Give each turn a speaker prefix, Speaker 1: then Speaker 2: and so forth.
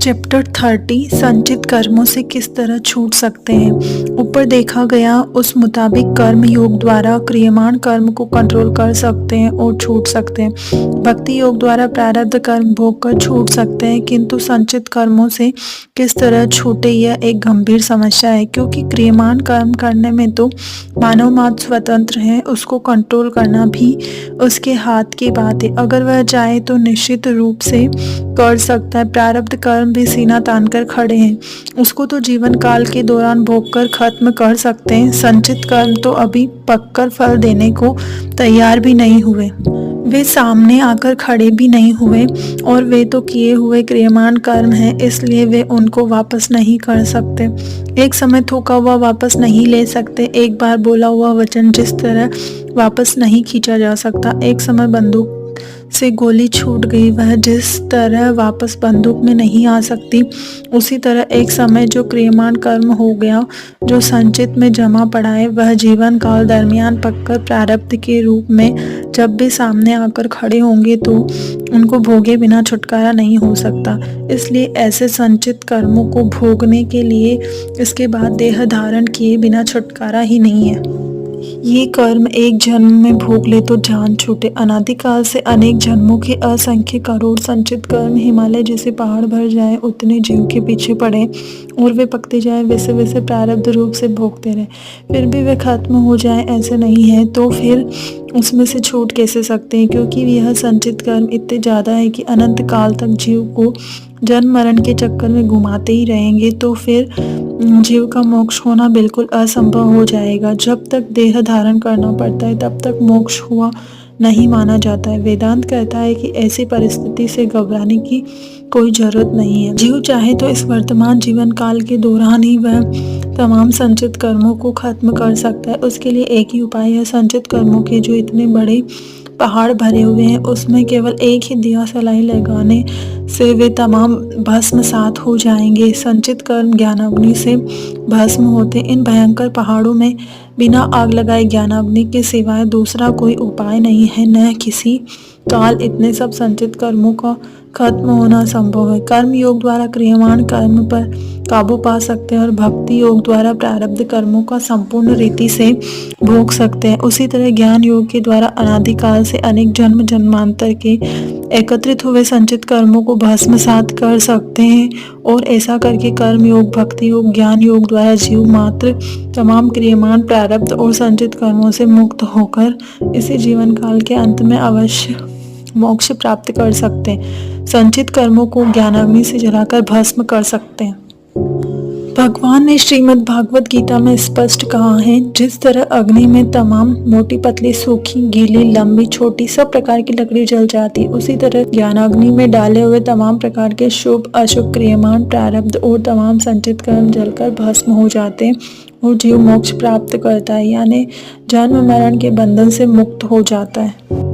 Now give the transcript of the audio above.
Speaker 1: Chapter 30 संचित कर्मों से किस तरह छूट सकते हैं। ऊपर देखा गया उस मुताबिक कर्म योग द्वारा क्रियमाण कर्म को कंट्रोल कर सकते हैं और छूट सकते हैं। भक्ति योग द्वारा प्रारब्ध कर्म भोग कर छूट सकते हैं, किंतु संचित कर्मों से किस तरह छूटे यह एक गंभीर समस्या है, क्योंकि क्रियमाण कर्म करने में तो मानव मात्र स्वतंत्र है, उसको कंट्रोल करना भी उसके हाथ की बात है। अगर वह चाहे तो निश्चित रूप से कर सकता है। प्रारब्ध कर्म भी सीना तानकर खड़े हैं, उसको तो जीवन काल के दौरान भोग कर खत्म कर सकते हैं। संचित कर्म तो अभी पककर फल देने को तैयार भी नहीं हुए, वे सामने आकर खड़े भी नहीं हुए, और वे तो किए हुए क्रियमाण कर्म हैं, इसलिए वे उनको वापस नहीं कर सकते। एक समय थूका हुआ वापस नहीं ले सकते, एक बार बोला हुआ वचन जिस तरह वापस नहीं खींचा जा सकता। एक समय बंदूक से गोली छूट गई, वह जिस तरह वापस बंदूक में नहीं आ सकती, उसी तरह एक समय जो क्रियमाण कर्म हो गया, जो संचित में जमा पड़ा है, वह जीवन काल दरमियान पककर प्रारब्ध के रूप में जब भी सामने आकर खड़े होंगे तो उनको भोगे बिना छुटकारा नहीं हो सकता। इसलिए ऐसे संचित कर्मों को भोगने के लिए इसके बाद देह धारण किए बिना छुटकारा ही नहीं है। ये कर्म एक जन्म में भोग ले तो जान छूटे। अनादिकाल से अनेक जन्मों के असंख्य करोड़ संचित कर्म हिमालय जैसे पहाड़ भर जाए उतने जीव के पीछे पड़े और वे पकते जाए, वैसे वैसे प्रारब्ध रूप से भोगते रहे, फिर भी वे खत्म हो जाए ऐसे नहीं है, तो फिर उसमें से छूट कैसे सकते हैं, क्योंकि यह संचित कर्म इतने ज़्यादा है कि अनंत काल तक जीव को जन्म मरण के चक्कर में घुमाते ही रहेंगे, तो फिर जीव का मोक्ष होना बिल्कुल असंभव हो जाएगा। जब तक देह धारण करना पड़ता है तब तक मोक्ष हुआ नहीं माना जाता है। वेदांत कहता है कि ऐसी परिस्थिति से घबराने की कोई जरूरत नहीं है। जीव चाहे तो इस वर्तमान जीवन काल के दौरान ही वह तमाम संचित कर्मों को खत्म कर सकता है। उसके लिए एक ही उपाय है, संचित कर्मों के जो इतने बड़े पहाड़ भरे हुए हैं उसमें केवल एक ही दिया सलाई लगाने से वे तमाम भस्म सात हो जाएंगे। संचित कर्म ज्ञानाग्नि से भस्म होते। इन भयंकर पहाड़ों में बिना आग लगाए ज्ञानाग्नि के सिवाय दूसरा कोई उपाय नहीं है। न किसी काल इतने सब संचित कर्मों का खत्म होना संभव है। कर्म योग द्वारा क्रियमाण कर्म पर काबू पा सकते हैं और भक्ति योग द्वारा प्रारब्ध कर्मों का संपूर्ण रीति से भोग सकते हैं। उसी तरह ज्ञान योग के द्वारा अनादिकाल से अनेक जन्म जन्मांतर के एकत्रित हुए संचित कर्मों को भस्मसात कर सकते हैं, और ऐसा करके कर्म योग, भक्ति योग, ज्ञान योग द्वारा जीव मात्र तमाम क्रियमाण प्रारब्ध और संचित कर्मों से मुक्त होकर इसी जीवन काल के अंत में अवश्य मोक्ष प्राप्त कर सकते हैं। संचित कर्मों को ज्ञानाग्नि से जलाकर भस्म कर सकते हैं। भगवान ने श्रीमद् भागवत गीता में स्पष्ट कहा है, जिस तरह अग्नि में तमाम मोटी पतली सूखी गीली लंबी छोटी सब प्रकार की लकड़ी जल जाती, उसी तरह ज्ञानाग्नि में डाले हुए तमाम प्रकार के शुभ अशुभ क्रियमाण प्रारब्ध और तमाम संचित कर्म जलकर भस्म हो जाते और जीव मोक्ष प्राप्त करता है, यानी जन्म मरण के बंधन से मुक्त हो जाता है।